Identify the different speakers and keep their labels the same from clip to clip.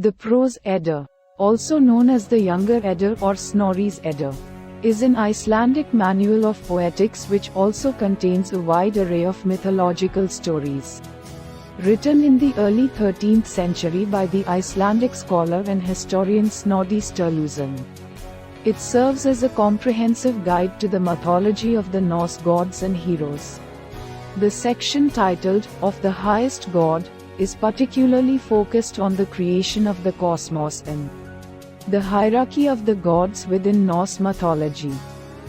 Speaker 1: The Prose Edda, also known as the Younger Edda or Snorri's Edda, is an Icelandic manual of poetics which also contains a wide array of mythological stories. Written in the early 13th century by the Icelandic scholar and historian Snorri Sturluson. It serves as a comprehensive guide to the mythology of the Norse gods and heroes. The section titled, Of the Highest God, is particularly focused on the creation of the cosmos and the hierarchy of the gods within Norse mythology.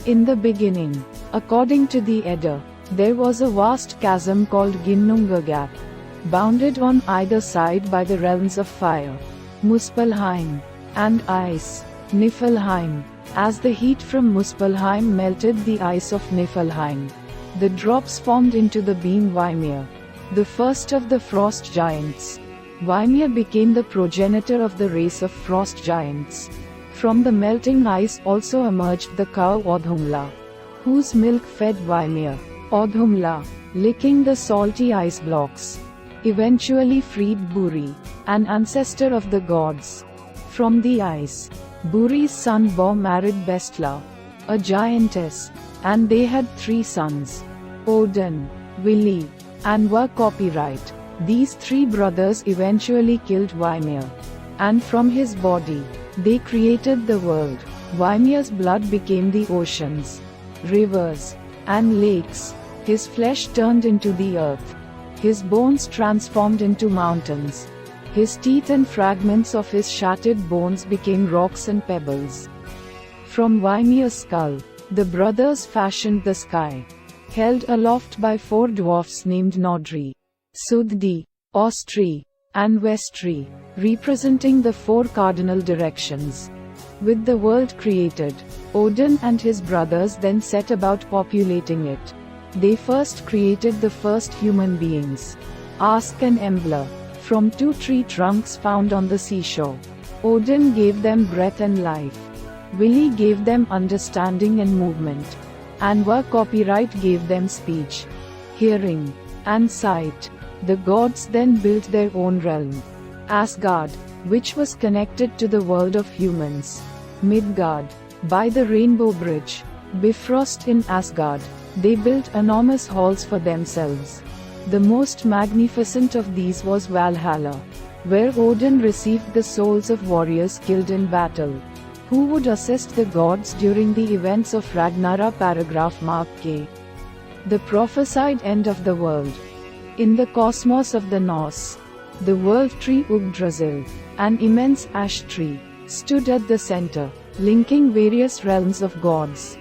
Speaker 1: In the beginning, according to the Edda, there was a vast chasm called Ginnungagap, bounded on either side by the realms of fire, Muspelheim, and ice, Niflheim. As the heat from Muspelheim melted the ice of Niflheim, the drops formed into the being Vimir, the first of the frost giants. Vimir became the progenitor of the race of frost giants. From the melting ice also emerged the cow Audhumla, whose milk fed Vimir. Audhumla, licking the salty ice blocks, eventually freed Buri, an ancestor of the gods, from the ice. Buri's son Bor married Bestla, a giantess, and they had 3 sons, Odin, Vili, and were copyright. These 3 brothers eventually killed Vimir, and from his body, they created the world. Vimir's blood became the oceans, rivers, and lakes. His flesh turned into the earth. His bones transformed into mountains. His teeth and fragments of his shattered bones became rocks and pebbles. From Vimir's skull, the brothers fashioned the sky, held aloft by 4 dwarfs named Nodri, Suddi, Ostri, and Westri, representing the 4 cardinal directions. With the world created, Odin and his brothers then set about populating it. They first created the first human beings, Ask and Embla, from 2 tree trunks found on the seashore. Odin gave them breath and life. Vili gave them understanding and movement. And Were copyright gave them speech, hearing, and sight. The gods then built their own realm, Asgard, which was connected to the world of humans, Midgard, by the Rainbow Bridge. Bifrost in Asgard, they built enormous halls for themselves. The most magnificent of these was Valhalla, where Odin received the souls of warriors killed in battle, who would assist the gods during the events of Ragnarok. Paragraph mark K. The prophesied end of the world. In the cosmos of the Norse, the world tree Yggdrasil, an immense ash tree, stood at the center, linking various realms of gods,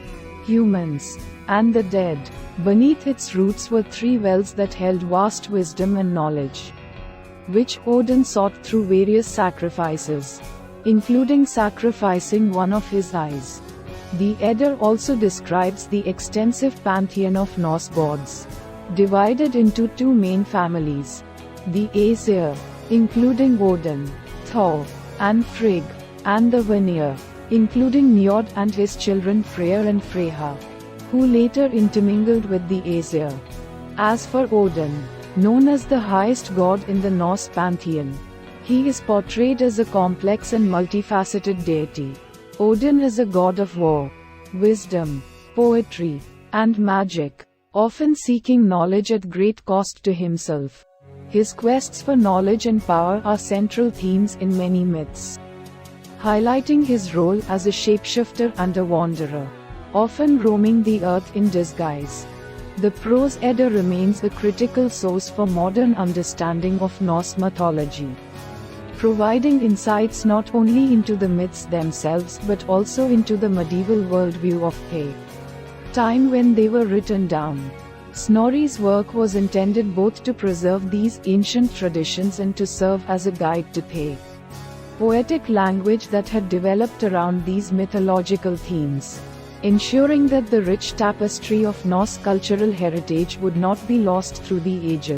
Speaker 1: humans, and the dead. Beneath its roots were 3 wells that held vast wisdom and knowledge, which Odin sought through various sacrifices, including sacrificing one of his eyes. The Edda also describes the extensive pantheon of Norse gods, divided into 2 main families, the Aesir, including Odin, Thor, and Frigg, and the Vanir, including Njord and his children Freyr and Freyja, who later intermingled with the Aesir. As for Odin, known as the highest god in the Norse pantheon, he is portrayed as a complex and multifaceted deity. Odin is a god of war, wisdom, poetry, and magic, often seeking knowledge at great cost to himself. His quests for knowledge and power are central themes in many myths, highlighting his role as a shapeshifter and a wanderer, often roaming the earth in disguise. The Prose Edda remains a critical source for modern understanding of Norse mythology, providing insights not only into the myths themselves but also into the medieval worldview of the time when they were written down. Snorri's work was intended both to preserve these ancient traditions and to serve as a guide to the poetic language that had developed around these mythological themes, ensuring that the rich tapestry of Norse cultural heritage would not be lost through the ages.